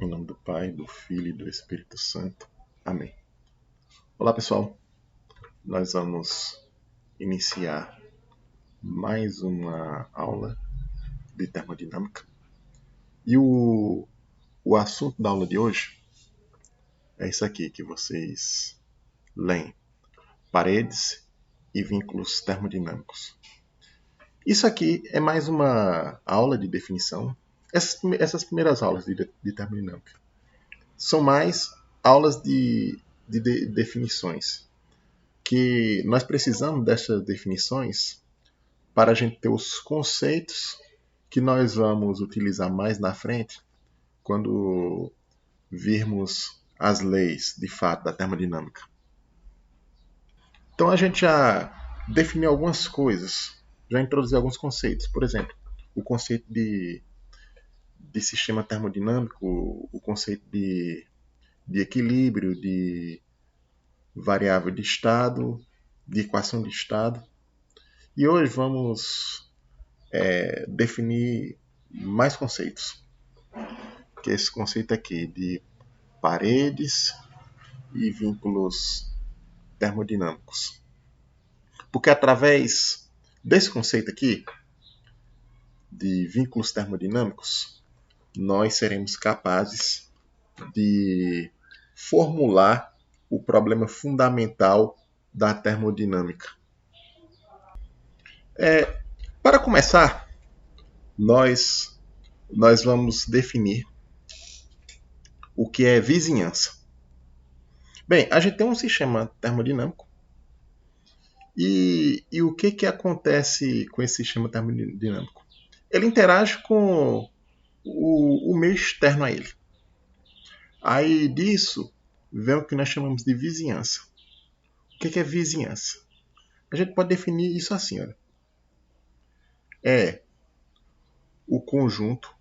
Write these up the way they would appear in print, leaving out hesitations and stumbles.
Em nome do Pai, do Filho e do Espírito Santo. Amém. Olá, pessoal. Nós vamos iniciar mais uma aula de termodinâmica. E o assunto da aula de hoje é isso aqui que vocês leem: paredes e vínculos termodinâmicos. Isso aqui é mais uma aula de definição. Essas primeiras aulas de termodinâmica são mais aulas de definições, que nós precisamos dessas definições para a gente ter os conceitos que nós vamos utilizar mais na frente quando virmos as leis de fato da termodinâmica. Então a gente já definiu algumas coisas, já introduziu alguns conceitos. Por exemplo, o conceito de sistema termodinâmico, o conceito de equilíbrio, de variável de estado, de equação de estado. E hoje vamos definir mais conceitos, que é esse conceito aqui de paredes e vínculos termodinâmicos. Porque através desse conceito aqui, de vínculos termodinâmicos, nós seremos capazes de formular o problema fundamental da termodinâmica. Para começar, nós vamos definir o que é vizinhança. Bem, a gente tem um sistema termodinâmico e o que acontece com esse sistema termodinâmico? Ele interage com o meio externo a ele. Aí disso vem o que nós chamamos de vizinhança. O que é vizinhança? A gente pode definir isso assim, olha. É o conjunto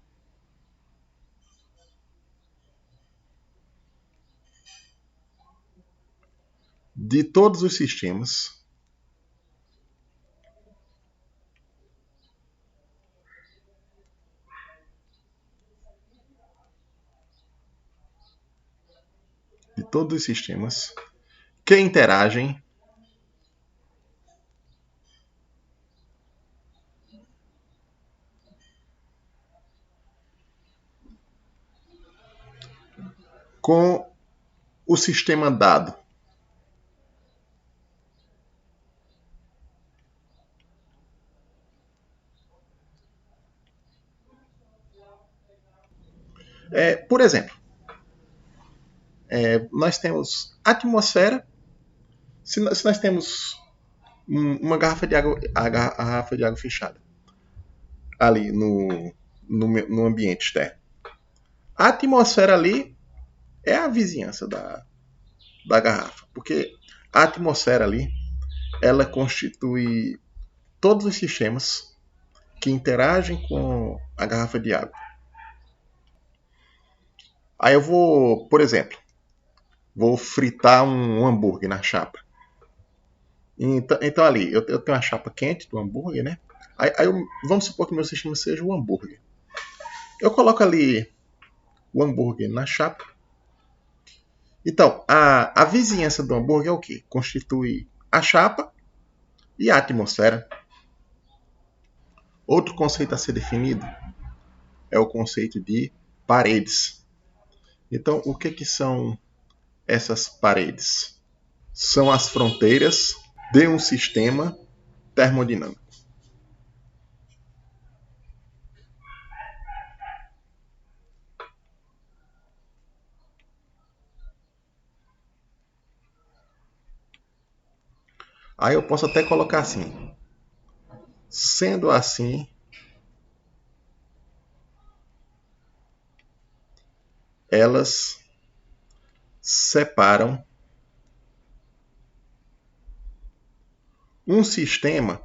de todos os sistemas que interagem com o sistema dado. Por exemplo, nós temos a atmosfera. Se nós temos uma garrafa de água, a garrafa de água fechada ali no ambiente externo, a atmosfera ali é a vizinhança da garrafa, porque a atmosfera ali ela constitui todos os sistemas que interagem com a garrafa de água. Aí eu vou, por exemplo, vou fritar um hambúrguer na chapa. Então ali, eu tenho a chapa quente do hambúrguer, né? Aí vamos supor que meu sistema seja o hambúrguer. Eu coloco ali o hambúrguer na chapa. Então, a vizinhança do hambúrguer é o quê? Constitui a chapa e a atmosfera. Outro conceito a ser definido é o conceito de paredes. Então, o que são essas paredes? São as fronteiras de um sistema termodinâmico. Aí eu posso até colocar assim. Sendo assim, elas separam um sistema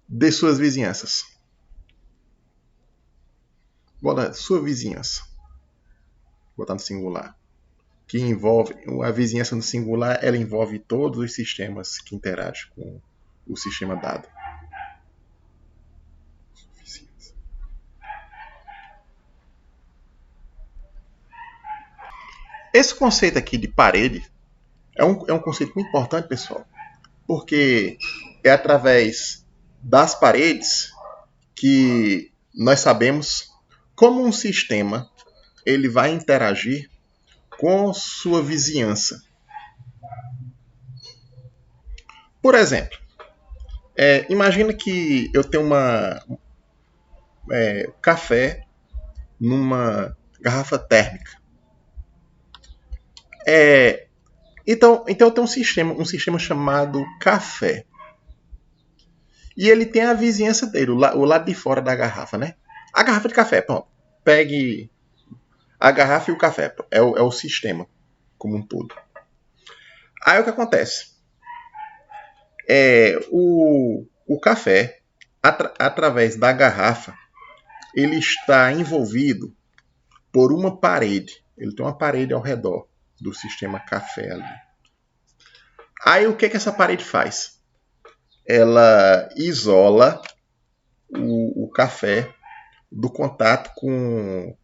de suas vizinhanças. Vou botar sua vizinhança. Vou botar no singular. Que envolve a vizinhança no singular, ela envolve todos os sistemas que interagem com o sistema dado. Vizinhança. esse conceito aqui de parede é um conceito muito importante, pessoal, porque é através das paredes que nós sabemos como um sistema ele vai interagir com sua vizinhança. Por exemplo, imagina que eu tenho café numa garrafa térmica. Então eu tenho um sistema chamado café. E ele tem a vizinhança dele, o lado de fora da garrafa, né? A garrafa de café, pronto. Pegue a garrafa e o café. É o sistema como um todo. Aí o que acontece? O café, através da garrafa, ele está envolvido por uma parede. Ele tem uma parede ao redor do sistema café ali. Aí o que essa parede faz? Ela isola o café do contato com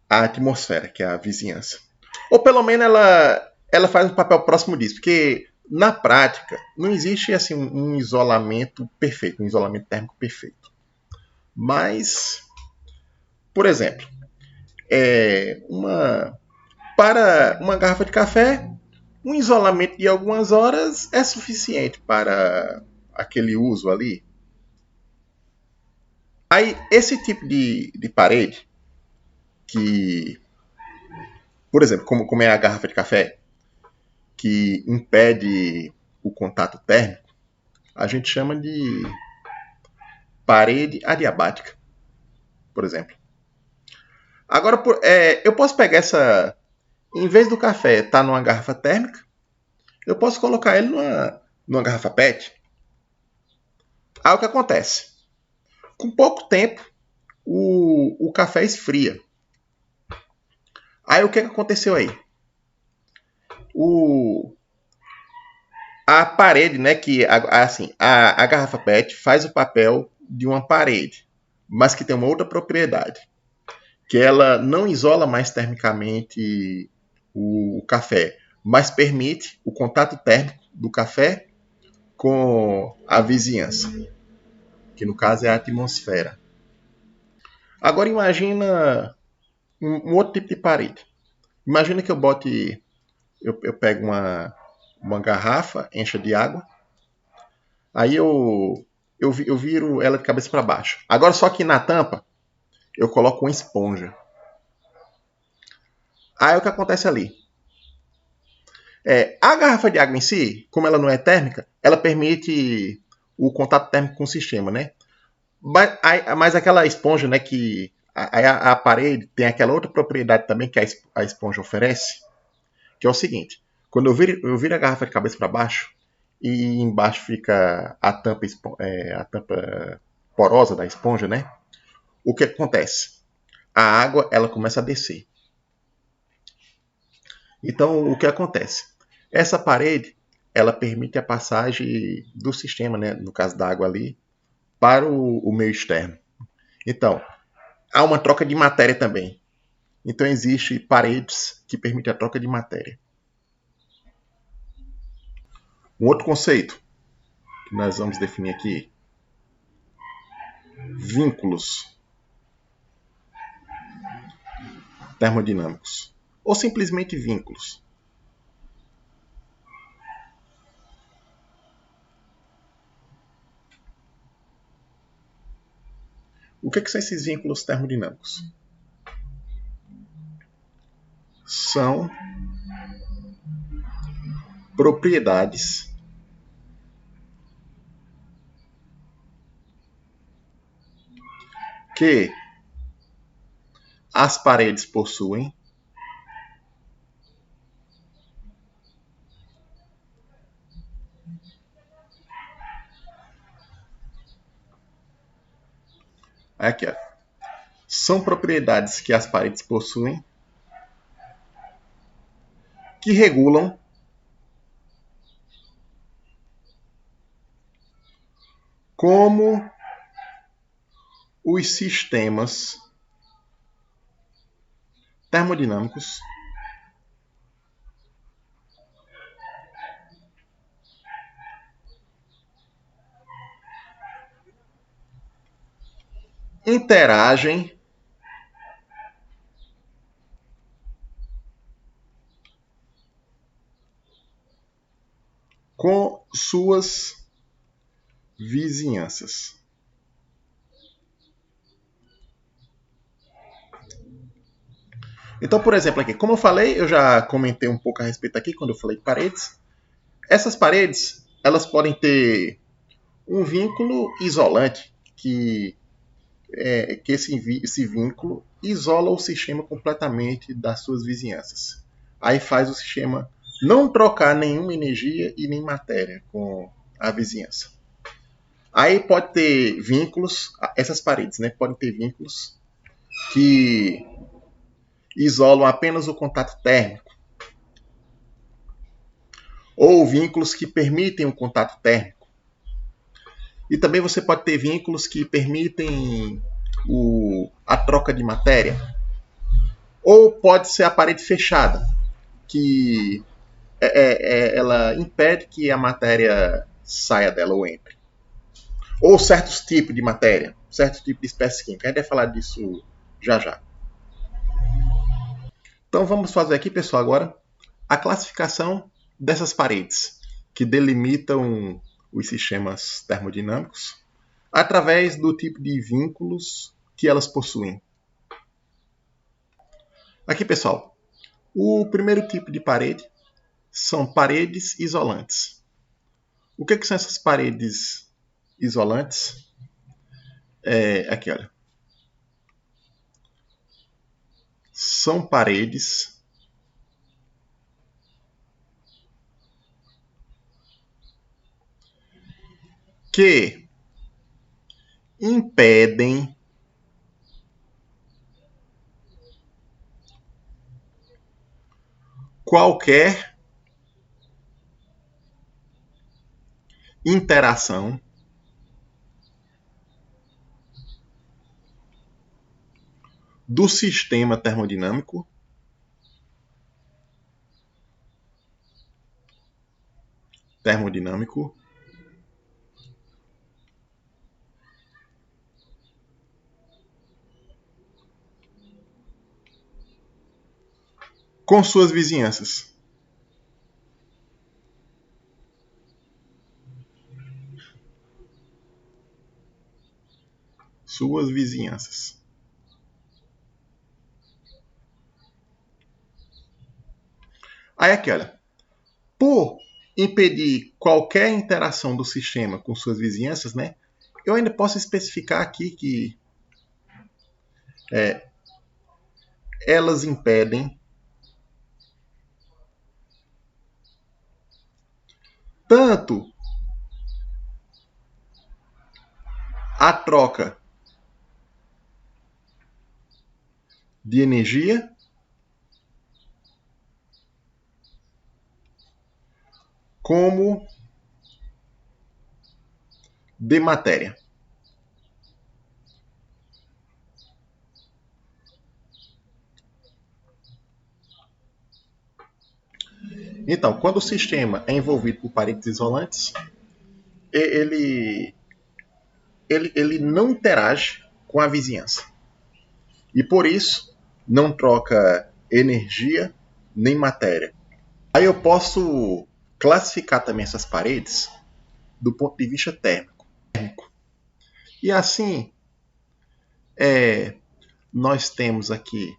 a atmosfera, que é a vizinhança. Ou pelo menos ela faz um papel próximo disso, porque na prática não existe assim um isolamento perfeito, um isolamento térmico perfeito. Mas, por exemplo, para uma garrafa de café, um isolamento de algumas horas é suficiente para aquele uso ali. Aí, esse tipo de parede, que, por exemplo, como é a garrafa de café, que impede o contato térmico, a gente chama de parede adiabática, por exemplo. Agora, eu posso pegar essa... Em vez do café estar numa garrafa térmica, eu posso colocar ele numa garrafa PET. Aí o que acontece? Com pouco tempo, o café esfria. Aí o que aconteceu aí? A parede, né, que assim, a garrafa PET faz o papel de uma parede, mas que tem uma outra propriedade, que ela não isola mais termicamente o café, mas permite o contato térmico do café com a vizinhança, que no caso é a atmosfera. Agora imagina um outro tipo de parede. Imagina que eu pego uma garrafa, encha de água, aí eu viro ela de cabeça para baixo. Agora só que na tampa eu coloco uma esponja. Aí o que acontece ali? A garrafa de água em si, como ela não é térmica, ela permite o contato térmico com o sistema, né? Mas aquela esponja, né, que a parede tem aquela outra propriedade também que a esponja oferece, que é o seguinte: quando eu viro a garrafa de cabeça para baixo e embaixo fica a tampa porosa da esponja, né? O que acontece? A água ela começa a descer. Então, o que acontece? Essa parede ela permite a passagem do sistema, né, no caso da água ali, para o meio externo. Então, há uma troca de matéria também. Então, existe paredes que permitem a troca de matéria. Um outro conceito que nós vamos definir aqui: vínculos termodinâmicos, ou simplesmente vínculos. O que são esses vínculos termodinâmicos? São propriedades que as paredes possuem aqui, ó. São propriedades que as paredes possuem que regulam como os sistemas termodinâmicos interagem com suas vizinhanças. Então, por exemplo, aqui, como eu falei, eu já comentei um pouco a respeito aqui quando eu falei de paredes. Essas paredes, elas podem ter um vínculo isolante, que esse vínculo isola o sistema completamente das suas vizinhanças. Aí faz o sistema não trocar nenhuma energia e nem matéria com a vizinhança. Aí pode ter vínculos, essas paredes, né? Podem ter vínculos que isolam apenas o contato térmico, ou vínculos que permitem o contato térmico. E também você pode ter vínculos que permitem a troca de matéria. Ou pode ser a parede fechada, que ela impede que a matéria saia dela ou entre. Ou certos tipos de matéria, certos tipos de espécie química. A gente vai falar disso já já. Então vamos fazer aqui, pessoal, agora a classificação dessas paredes que delimitam os sistemas termodinâmicos através do tipo de vínculos que elas possuem. Aqui, pessoal, o primeiro tipo de parede são paredes isolantes. O que são essas paredes isolantes? Aqui, olha. São paredes que impedem qualquer interação do sistema termodinâmico com suas vizinhanças. Suas vizinhanças. Aí aqui, olha. Por impedir qualquer interação do sistema com suas vizinhanças, né, eu ainda posso especificar aqui que elas impedem tanto a troca de energia como de matéria. Então, quando o sistema é envolvido por paredes isolantes, ele não interage com a vizinhança. E por isso, não troca energia nem matéria. Aí eu posso classificar também essas paredes do ponto de vista térmico. E assim, nós temos aqui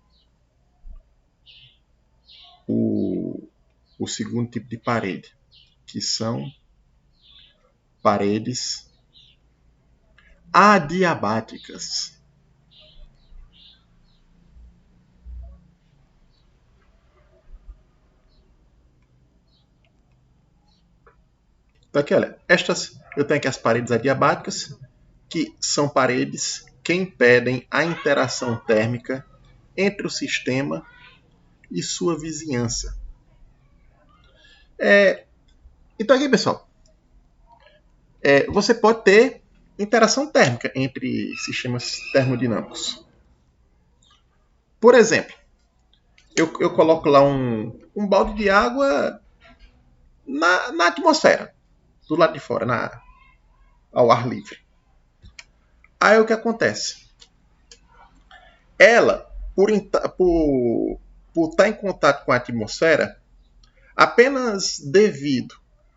o segundo tipo de parede, que são paredes adiabáticas. Então aqui, olha, eu tenho aqui as paredes adiabáticas, que são paredes que impedem a interação térmica entre o sistema e sua vizinhança. Então aqui, pessoal, você pode ter interação térmica entre sistemas termodinâmicos. Por exemplo, eu coloco lá um balde de água na atmosfera, do lado de fora, ao ar livre. Aí o que acontece? ela, por estar em contato com a atmosfera, apenas devido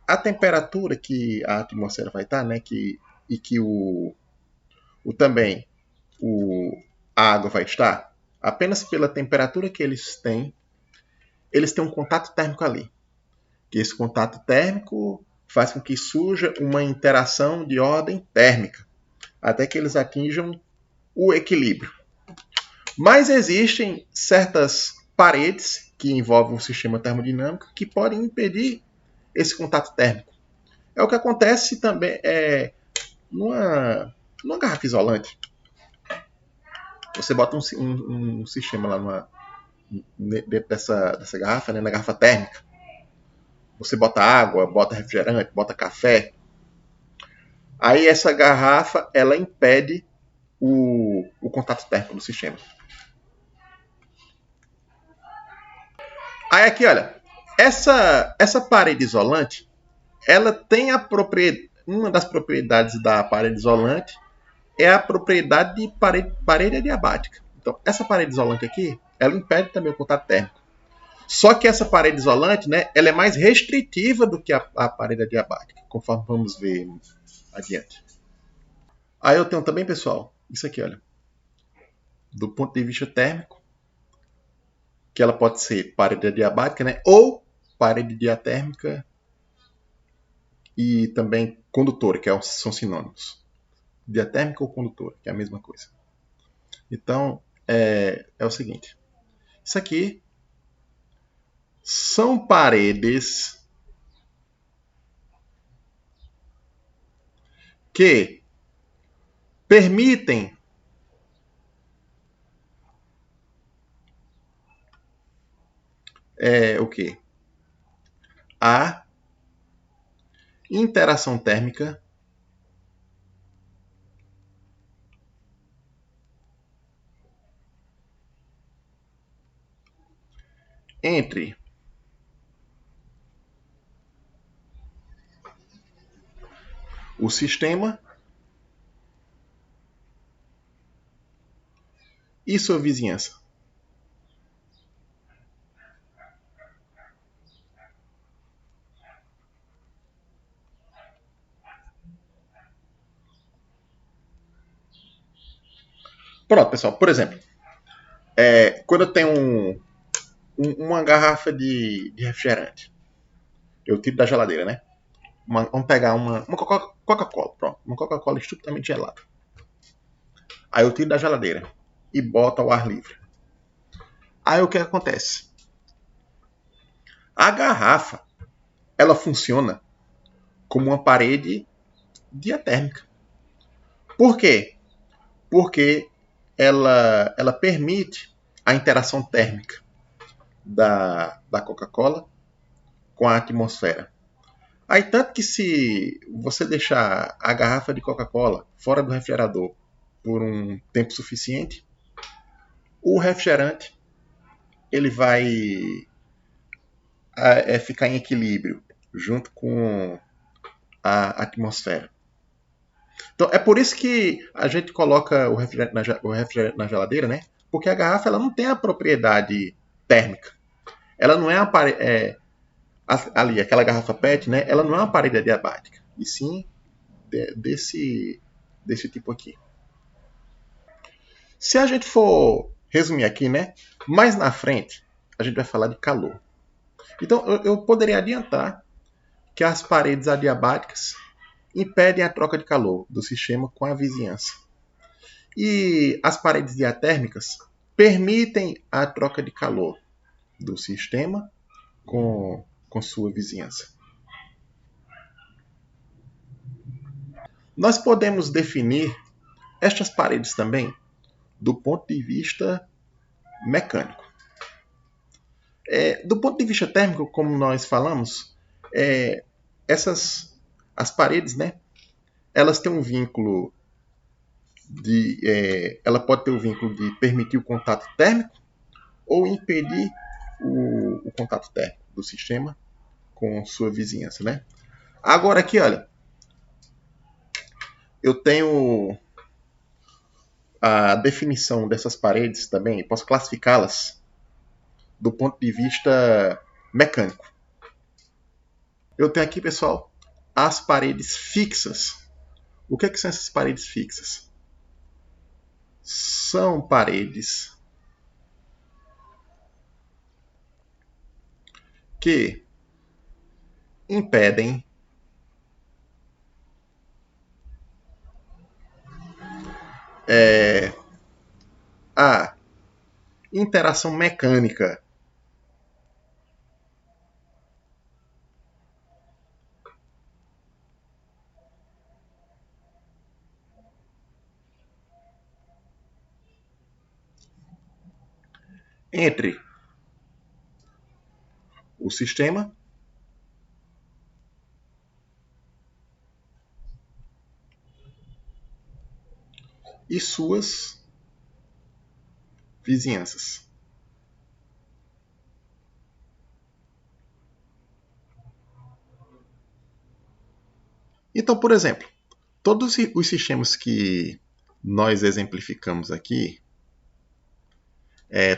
à temperatura que a atmosfera vai estar, né, e que também a água vai estar, apenas pela temperatura que eles têm um contato térmico ali. Que esse contato térmico faz com que surja uma interação de ordem térmica, até que eles atinjam o equilíbrio. Mas existem certas paredes que envolvem o sistema termodinâmico que podem impedir esse contato térmico. É o que acontece também numa garrafa isolante. Você bota um sistema lá dentro dessa garrafa, né, na garrafa térmica. Você bota água, bota refrigerante, bota café. Aí essa garrafa ela impede o contato térmico do sistema. Aí aqui, olha, essa parede isolante, ela tem uma das propriedades da parede isolante é a propriedade de parede adiabática. Então, essa parede isolante aqui, ela impede também o contato térmico. Só que essa parede isolante, né, ela é mais restritiva do que a parede adiabática, conforme vamos ver adiante. Aí eu tenho também, pessoal, isso aqui, olha. Do ponto de vista térmico, que ela pode ser parede adiabática, né, ou parede diatérmica e também condutora, que são sinônimos. Diatérmica ou condutora, que é a mesma coisa. Então, é o seguinte. Isso aqui são paredes que permitem o quê? A interação térmica entre o sistema e sua vizinhança. Pronto, pessoal. Por exemplo, quando eu tenho uma garrafa de refrigerante, eu tiro da geladeira, né? Vamos pegar uma Coca-Cola, pronto. Uma Coca-Cola estupidamente gelada. Aí eu tiro da geladeira e boto ao ar livre. Aí o que acontece? A garrafa, ela funciona como uma parede diatérmica. Por quê? Porque ela permite a interação térmica da Coca-Cola com a atmosfera. Aí, tanto que se você deixar a garrafa de Coca-Cola fora do refrigerador por um tempo suficiente, o refrigerante ele vai ficar em equilíbrio junto com a atmosfera. Então, é por isso que a gente coloca o refrigerante na geladeira, né? Porque a garrafa ela não tem a propriedade térmica. Ela não é uma parede. Ali, aquela garrafa PET, né? Ela não é uma parede adiabática. E sim desse tipo aqui. Se a gente for resumir aqui, né? Mais na frente, a gente vai falar de calor. Então, eu poderia adiantar que as paredes adiabáticas impedem a troca de calor do sistema com a vizinhança. E as paredes diatérmicas permitem a troca de calor do sistema com sua vizinhança. Nós podemos definir estas paredes também do ponto de vista mecânico. Do ponto de vista térmico, como nós falamos, as paredes, né, elas têm um vínculo ela pode ter o vínculo de permitir o contato térmico ou impedir o contato térmico do sistema com sua vizinhança, né? Agora aqui, olha, eu tenho a definição dessas paredes também, posso classificá-las do ponto de vista mecânico. Eu tenho aqui, pessoal, as paredes fixas. O que são essas paredes fixas? São paredes que impedem a interação mecânica entre o sistema e suas vizinhanças. Então, por exemplo, todos os sistemas que nós exemplificamos aqui,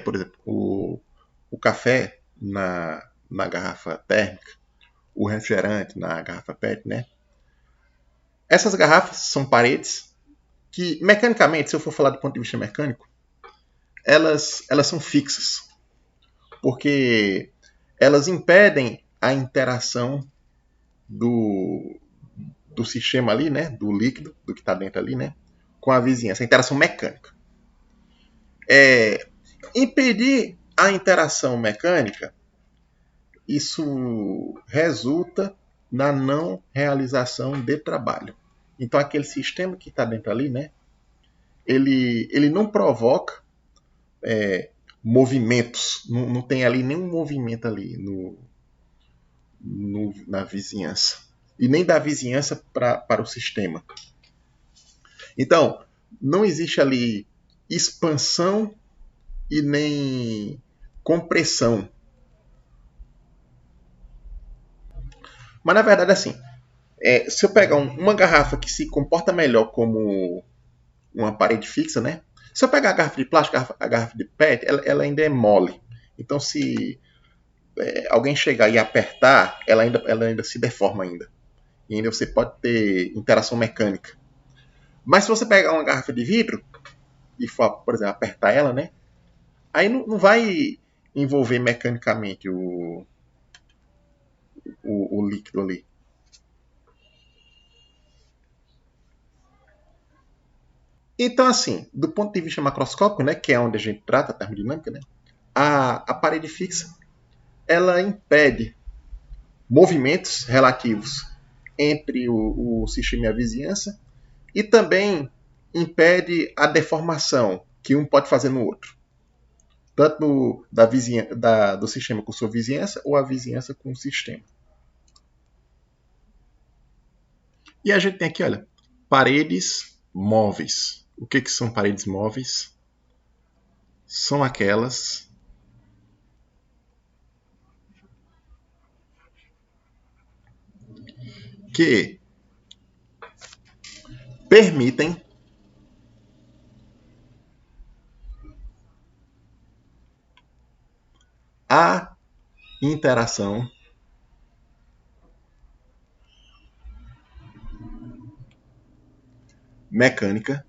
por exemplo, o café na garrafa térmica, o refrigerante na garrafa PET, né? Essas garrafas são paredes que, mecanicamente, se eu for falar do ponto de vista mecânico, elas são fixas, porque elas impedem a interação do sistema ali, né, do líquido, do que está dentro ali, né, com a vizinhança, a interação mecânica. Impedir a interação mecânica, isso resulta na não realização de trabalho. Então, aquele sistema que está dentro ali, né, ele não provoca movimentos, não tem ali nenhum movimento ali na vizinhança. E nem da vizinhança para o sistema. Então, não existe ali expansão e nem compressão. Mas na verdade, assim, se eu pegar uma garrafa que se comporta melhor como uma parede fixa, né? Se eu pegar a garrafa de plástico, a garrafa de PET, ela ainda é mole. Então, se alguém chegar e apertar, ela ainda se deforma ainda. E ainda você pode ter interação mecânica. Mas se você pegar uma garrafa de vidro e for, por exemplo, apertar ela, né? Aí não vai envolver mecanicamente o líquido ali. Então, assim, do ponto de vista macroscópico, né, que é onde a gente trata a termodinâmica, né, a parede fixa ela impede movimentos relativos entre o sistema e a vizinhança e também impede a deformação que um pode fazer no outro. Tanto do sistema com sua vizinhança ou a vizinhança com o sistema. E a gente tem aqui, olha, paredes móveis. O que são paredes móveis? São aquelas que permitem a interação mecânica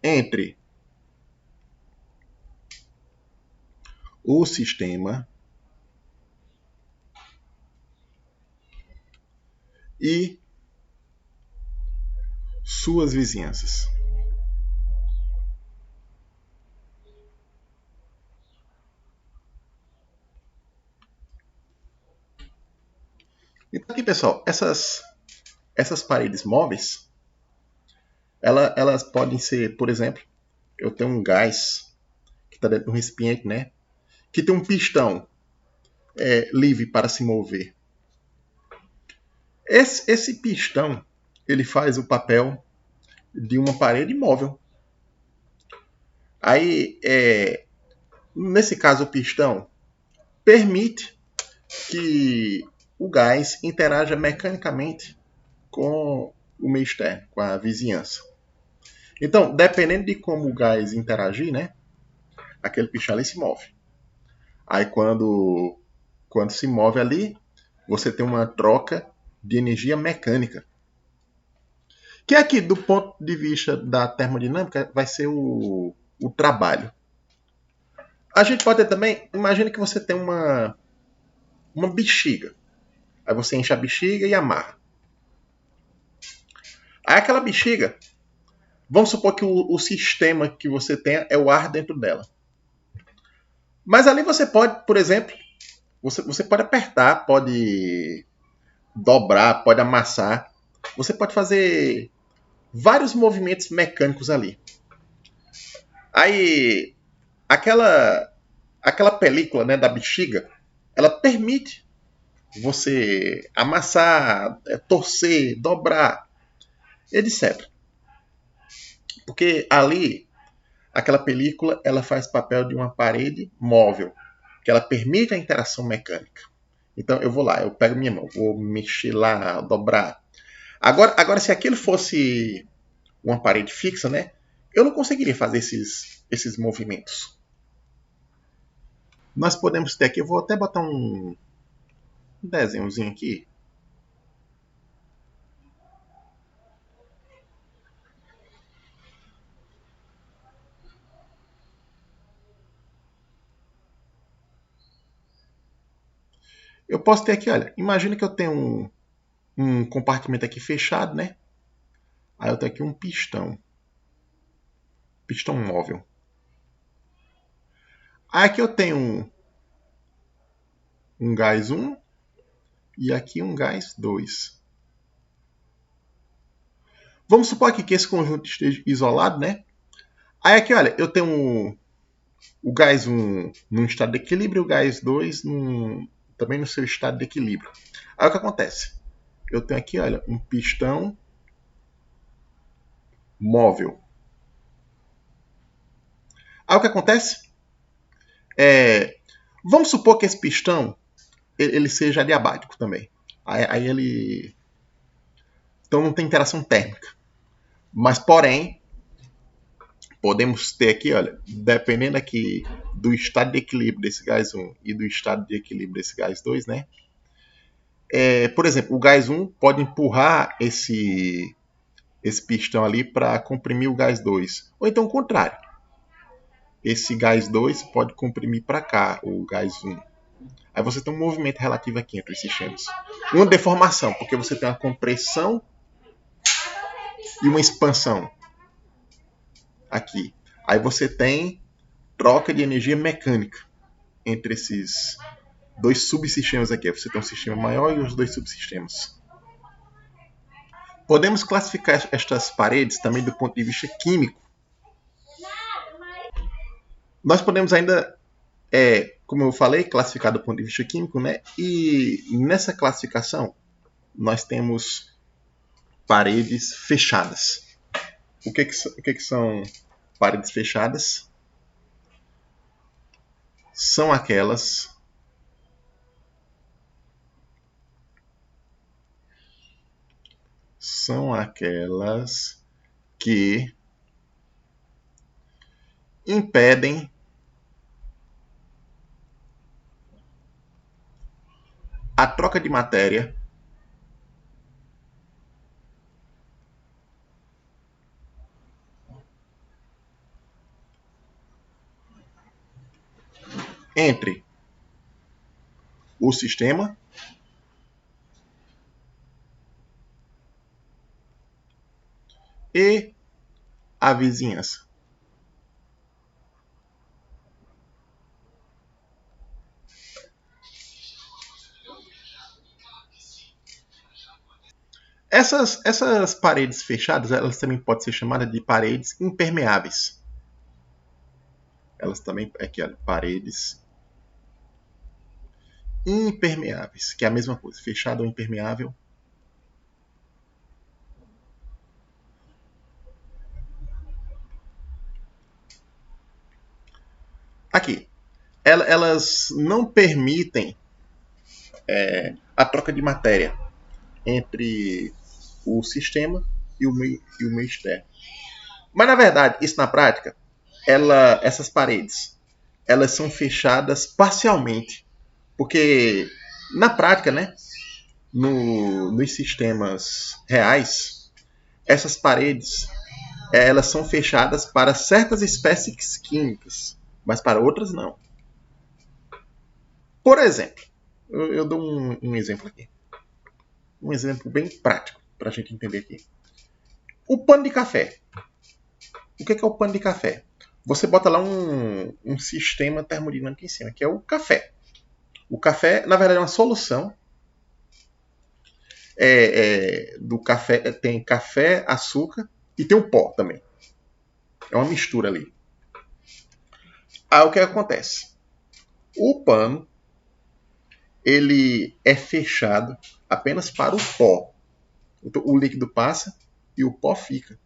entre o sistema e suas vizinhanças. Então aqui, pessoal, essas paredes móveis, elas podem ser, por exemplo, eu tenho um gás que está dentro de um recipiente, né? Que tem um pistão livre para se mover. Esse pistão, ele faz o papel de uma parede móvel. Aí, nesse caso, o pistão, permite que o gás interaja mecanicamente com o meio externo, com a vizinhança. Então, dependendo de como o gás interagir, né, aquele pichão ali se move. Aí quando se move ali, você tem uma troca de energia mecânica. Que aqui, do ponto de vista da termodinâmica, vai ser o trabalho. A gente pode ter também, imagine que você tem uma bexiga. Aí você enche a bexiga e amarra. Aí aquela bexiga, vamos supor que o sistema que você tem é o ar dentro dela. Mas ali você pode, por exemplo, você pode apertar, pode dobrar, pode amassar. Você pode fazer vários movimentos mecânicos ali. Aí, aquela película, né, da bexiga, ela permite você amassar, torcer, dobrar, etc. Porque ali, aquela película, ela faz papel de uma parede móvel, que ela permite a interação mecânica. Então eu vou lá, eu pego minha mão, vou mexer lá, dobrar. Agora se aquilo fosse uma parede fixa, né? Eu não conseguiria fazer esses movimentos. Nós podemos ter aqui, eu vou até botar um desenhozinho aqui. Eu posso ter aqui, olha, imagina que eu tenho um compartimento aqui fechado, né? Aí eu tenho aqui um pistão móvel. Aí aqui eu tenho um gás 1 e aqui um gás 2. Vamos supor aqui que esse conjunto esteja isolado, né? Aí aqui, olha, eu tenho o gás 1 num estado de equilíbrio e o gás 2 também no seu estado de equilíbrio. Aí o que acontece? Eu tenho aqui, olha, um pistão móvel. Aí o que acontece? Vamos supor que esse pistão ele seja adiabático também. Aí ele... Então não tem interação térmica. Mas, porém, podemos ter aqui, olha, dependendo aqui do estado de equilíbrio desse gás 1 e do estado de equilíbrio desse gás 2, né? Por exemplo, o gás 1 pode empurrar esse pistão ali para comprimir o gás 2. Ou então o contrário. Esse gás 2 pode comprimir para cá o gás 1. Aí você tem um movimento relativo aqui entre os sistemas. Uma deformação, porque você tem uma compressão e uma expansão aqui. Aí você tem troca de energia mecânica entre esses dois subsistemas aqui. Você tem um sistema maior e os dois subsistemas. Podemos classificar estas paredes também do ponto de vista químico. Nós podemos ainda, como eu falei, classificar do ponto de vista químico, né? E nessa classificação nós temos paredes fechadas. O que são paredes fechadas? São aquelas que impedem a troca de matéria entre o sistema e a vizinhança. Essas paredes fechadas, elas também podem ser chamadas de paredes impermeáveis. Elas também, aqui, olha, paredes impermeáveis, que é a mesma coisa, fechado ou impermeável. Aqui, elas não permitem a troca de matéria entre o sistema e o meio externo. Mas na verdade, isso na prática, essas paredes, elas são fechadas parcialmente, porque na prática, né, nos sistemas reais, essas paredes elas são fechadas para certas espécies químicas, mas para outras não. Por exemplo, eu dou um exemplo aqui. Um exemplo bem prático para a gente entender aqui. O pano de café. O que é o pano de café? Você bota lá um sistema termodinâmico em cima, que é o café. O café, na verdade, é uma solução do café. Tem café, açúcar e tem o pó também. É uma mistura ali. Aí o que acontece? O pano ele é fechado apenas para o pó. O líquido passa e o pó fica.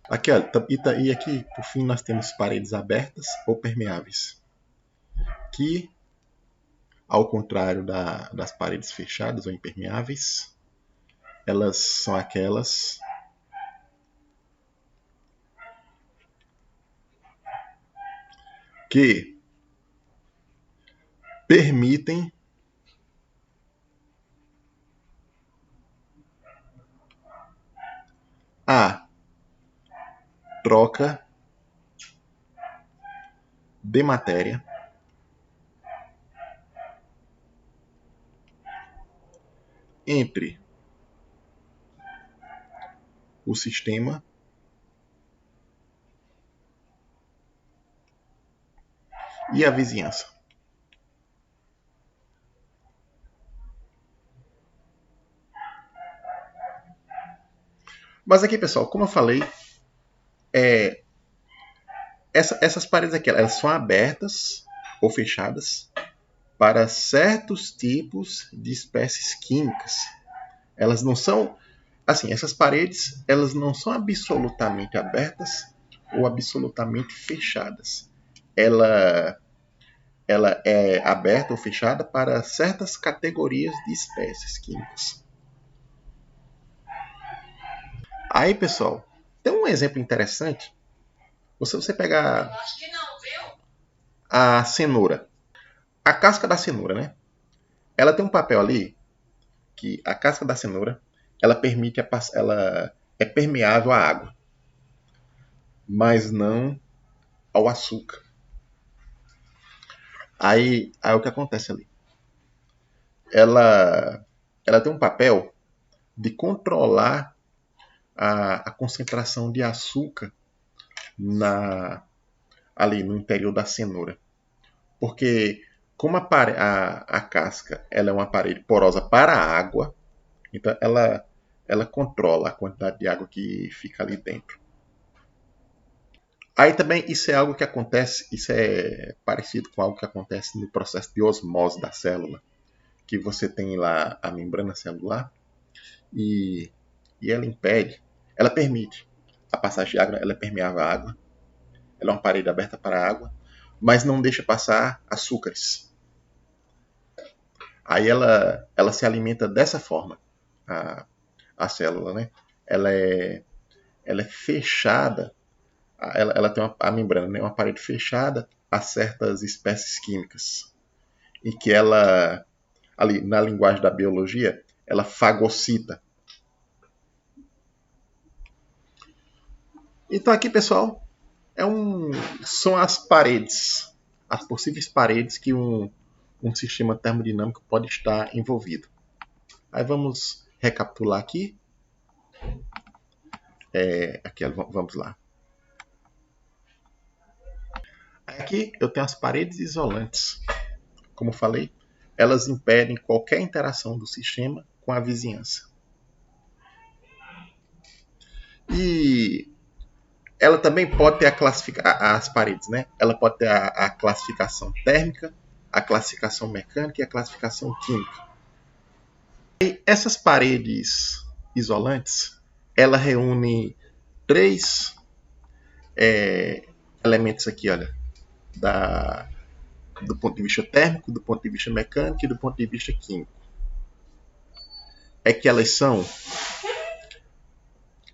Aqui, olha, e aqui, por fim, nós temos paredes abertas ou permeáveis, que, ao contrário das paredes fechadas ou impermeáveis, elas são aquelas que permitem a troca de matéria entre o sistema e a vizinhança. Mas aqui, pessoal, como eu falei, essas paredes aqui, elas são abertas ou fechadas para certos tipos de espécies químicas. Elas não são, assim, essas paredes, elas não são absolutamente abertas ou absolutamente fechadas. Ela é aberta ou fechada para certas categorias de espécies químicas. Aí, pessoal, tem um exemplo interessante. Se você pegar a cenoura, a casca da cenoura, né? Ela tem um papel ali que a casca da cenoura ela permite ela é permeável à água, mas não ao açúcar. Aí o que acontece ali? Ela tem um papel de controlar a concentração de açúcar ali no interior da cenoura. Porque como a casca ela é uma parede porosa para a água, então ela controla a quantidade de água que fica ali dentro. Aí também isso é algo que acontece, isso é parecido com algo que acontece no processo de osmose da célula, que você tem lá a membrana celular e ela permite a passagem de água, ela é permeável à água, ela é uma parede aberta para a água, mas não deixa passar açúcares. Aí ela se alimenta dessa forma, a célula, né? Ela é fechada, ela tem a membrana, né? Uma parede fechada a certas espécies químicas. E que ela, ali na linguagem da biologia, ela fagocita. Então aqui, pessoal, são as paredes, as possíveis paredes que um sistema termodinâmico pode estar envolvido. Aí vamos recapitular aqui. Aqui vamos lá. Aqui eu tenho as paredes isolantes. Como falei, elas impedem qualquer interação do sistema com a vizinhança. E ela também pode ter as paredes, né? Ela pode ter a classificação térmica, a classificação mecânica e a classificação química. E essas paredes isolantes, ela reúne três elementos aqui, olha, do ponto de vista térmico, do ponto de vista mecânico e do ponto de vista químico é que elas são,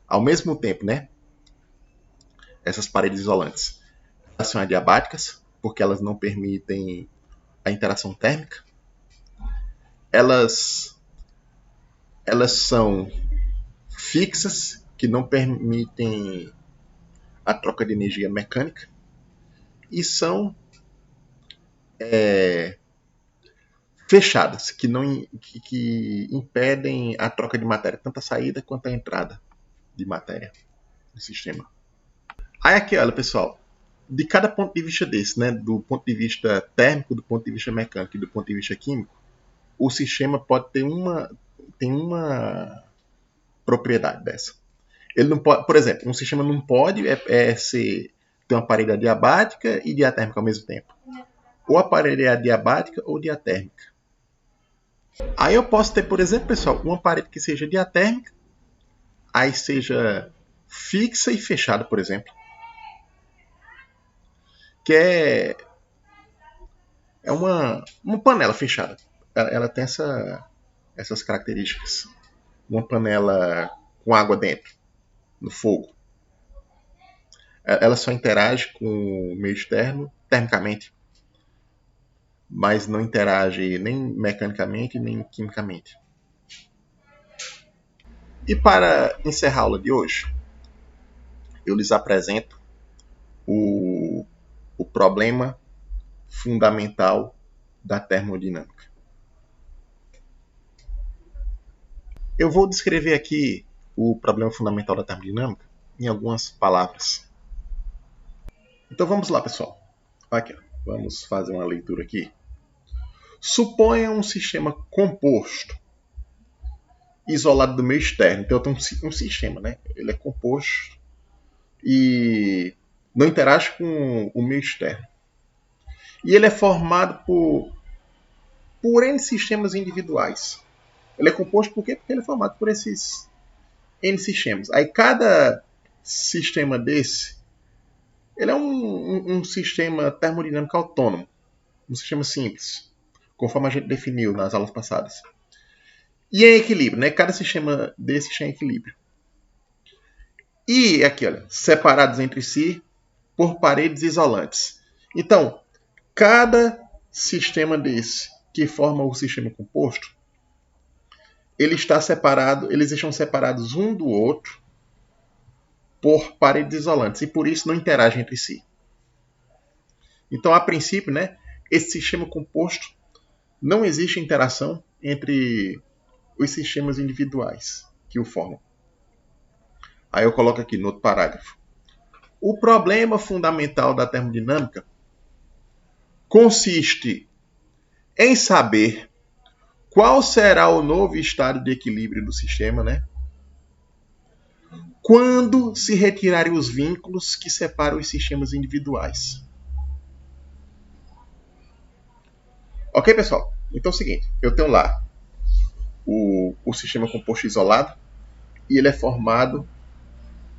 ao mesmo tempo, né, essas paredes isolantes, elas são adiabáticas, porque elas não permitem a interação térmica. Elas são fixas, que não permitem a troca de energia mecânica. E são fechadas, que impedem a troca de matéria, tanto a saída quanto a entrada de matéria no sistema. Aí aqui, olha pessoal, de cada ponto de vista desse, né, do ponto de vista térmico, do ponto de vista mecânico e do ponto de vista químico, o sistema pode ter uma propriedade dessa. Ele não pode, por exemplo, um sistema não pode ter uma parede adiabática e diatérmica ao mesmo tempo. Ou a parede é adiabática ou diatérmica. Aí eu posso ter, por exemplo, pessoal, uma parede que seja diatérmica, aí seja fixa e fechada, por exemplo. Que é uma panela fechada. Ela tem essas características. Uma panela com água dentro, no fogo. Ela só interage com o meio externo termicamente, mas não interage nem mecanicamente nem quimicamente. E para encerrar a aula de hoje, eu lhes apresento o problema fundamental da termodinâmica. Eu vou descrever aqui o problema fundamental da termodinâmica em algumas palavras. Então vamos lá, pessoal. Aqui, vamos fazer uma leitura aqui. Suponha um sistema composto, isolado do meio externo. Então eu tenho um sistema, né? Ele é composto e não interage com o meio externo. E ele é formado por N sistemas individuais. Ele é composto por quê? Porque ele é formado por esses N sistemas. Aí cada sistema desse, ele é um sistema termodinâmico autônomo. Um sistema simples, conforme a gente definiu nas aulas passadas. E em equilíbrio, né? Cada sistema desse está em equilíbrio. E aqui, olha, separados entre si por paredes isolantes. Então, cada sistema desse que forma o sistema composto, eles estão separados um do outro por paredes isolantes e por isso não interagem entre si. Então, a princípio, né, esse sistema composto não existe interação entre os sistemas individuais que o formam. Aí eu coloco aqui no outro parágrafo. O problema fundamental da termodinâmica consiste em saber qual será o novo estado de equilíbrio do sistema, né? Quando se retirarem os vínculos que separam os sistemas individuais. Ok, pessoal? Então é o seguinte, eu tenho lá o sistema composto isolado e ele é formado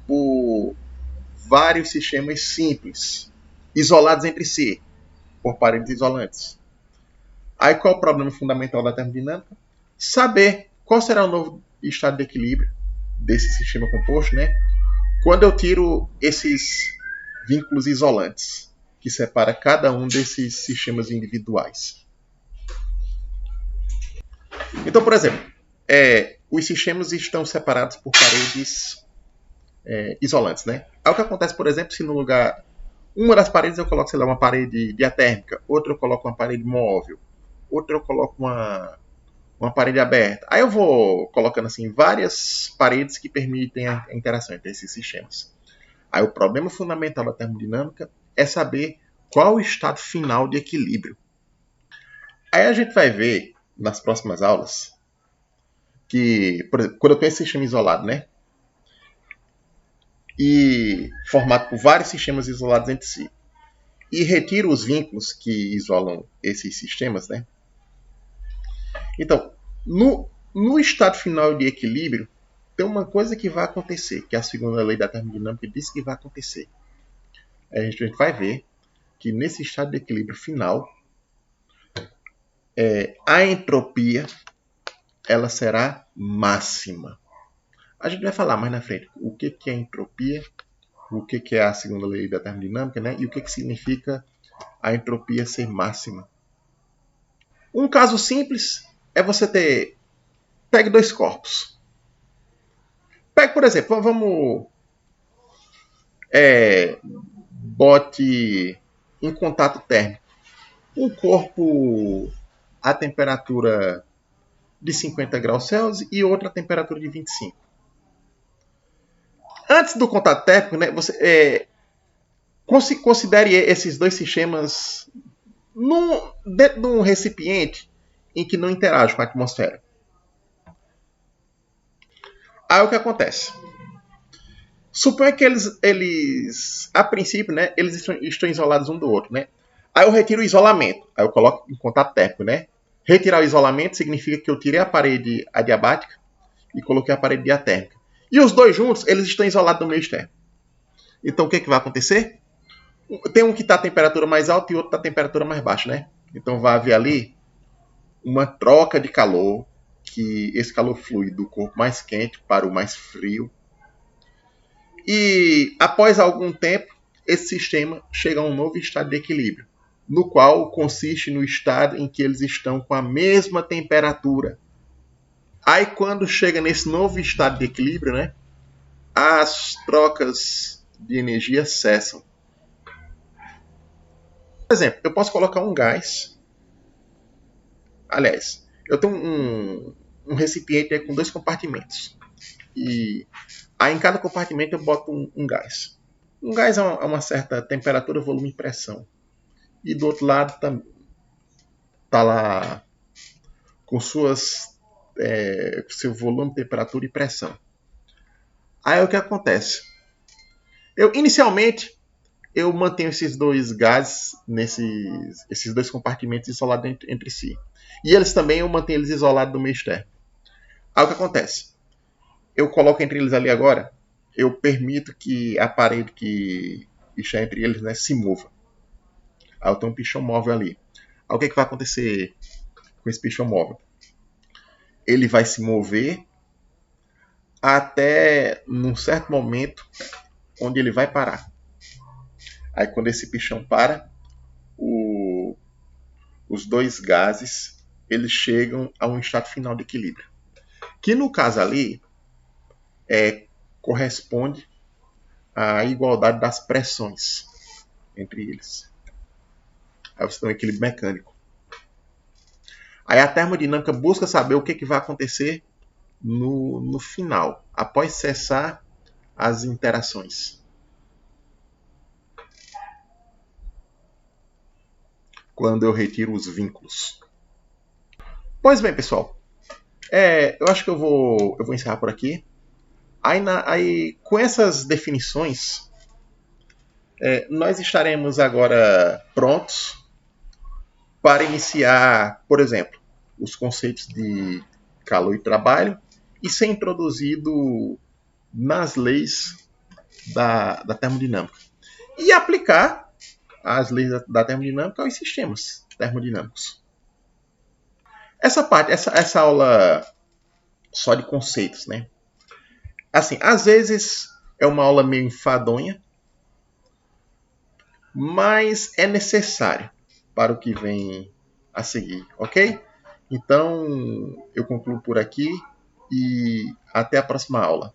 por vários sistemas simples, isolados entre si, por paredes isolantes. Aí qual é o problema fundamental da termodinâmica? Saber qual será o novo estado de equilíbrio desse sistema composto, né? Quando eu tiro esses vínculos isolantes que separa cada um desses sistemas individuais. Então, por exemplo, os sistemas estão separados por paredes isolantes, né? Aí o que acontece, por exemplo, se no lugar uma das paredes eu coloco, sei lá, uma parede diatérmica, outra eu coloco uma parede móvel, outra eu coloco uma parede aberta. Aí eu vou colocando assim várias paredes que permitem a interação entre esses sistemas. Aí o problema fundamental da termodinâmica é saber qual o estado final de equilíbrio. Aí a gente vai ver nas próximas aulas que, por exemplo, quando eu tenho esse sistema isolado, né? E formado por vários sistemas isolados entre si, e retiro os vínculos que isolam esses sistemas, né? Então, no estado final de equilíbrio, tem uma coisa que vai acontecer, que a segunda lei da termodinâmica diz que vai acontecer. A gente vai ver que nesse estado de equilíbrio final, a entropia ela será máxima. A gente vai falar mais na frente o que é entropia, o que é a segunda lei da termodinâmica, né? E o que significa a entropia ser máxima. Um caso simples é você ter... Pegue dois corpos. Pegue, por exemplo, vamos... bote em contato térmico um corpo a temperatura de 50 graus Celsius e outra a temperatura de 25. Antes do contato térmico, né, você considere esses dois sistemas dentro de um recipiente em que não interage com a atmosfera. Aí o que acontece? Suponha que eles a princípio, né, eles estão isolados um do outro, né? Aí eu retiro o isolamento, aí eu coloco em contato térmico, né? Retirar o isolamento significa que eu tirei a parede adiabática e coloquei a parede diatérmica. E os dois juntos, eles estão isolados no meio externo. Então o que vai acontecer? Tem um que está a temperatura mais alta e outro está a temperatura mais baixa, né? Então vai haver ali uma troca de calor, que esse calor flui do corpo mais quente para o mais frio. E após algum tempo, esse sistema chega a um novo estado de equilíbrio, no qual consiste no estado em que eles estão com a mesma temperatura. Aí quando chega nesse novo estado de equilíbrio, né, as trocas de energia cessam. Por exemplo, eu posso colocar um gás. Aliás, eu tenho um recipiente com dois compartimentos. E aí em cada compartimento eu boto um gás. Um gás a uma certa temperatura, volume e pressão. E do outro lado tá lá com seu volume, temperatura e pressão. Aí o que acontece? Inicialmente, eu mantenho esses dois gases, esses dois compartimentos isolados entre si. E eles também eu mantenho eles isolados do meio externo. Aí o que acontece? Eu coloco entre eles ali agora, eu permito que a parede que está entre eles, né, se mova. Aí eu tenho um pichão móvel ali. Aí o que vai acontecer com esse pichão móvel? Ele vai se mover até num certo momento onde ele vai parar. Aí quando esse pichão para, os dois gases eles chegam a um estado final de equilíbrio. Que no caso ali corresponde à igualdade das pressões entre eles. Aí você tem um equilíbrio mecânico. Aí a termodinâmica busca saber o que vai acontecer no final, após cessar as interações. Quando eu retiro os vínculos. Pois bem, pessoal. Eu acho que eu vou encerrar por aqui. Aí com essas definições, nós estaremos agora prontos para iniciar, por exemplo, os conceitos de calor e trabalho e ser introduzido nas leis da termodinâmica. E aplicar as leis da termodinâmica aos sistemas termodinâmicos. Essa aula só de conceitos, né? Assim, às vezes é uma aula meio enfadonha, mas é necessário para o que vem a seguir, ok? Então, eu concluo por aqui e até a próxima aula.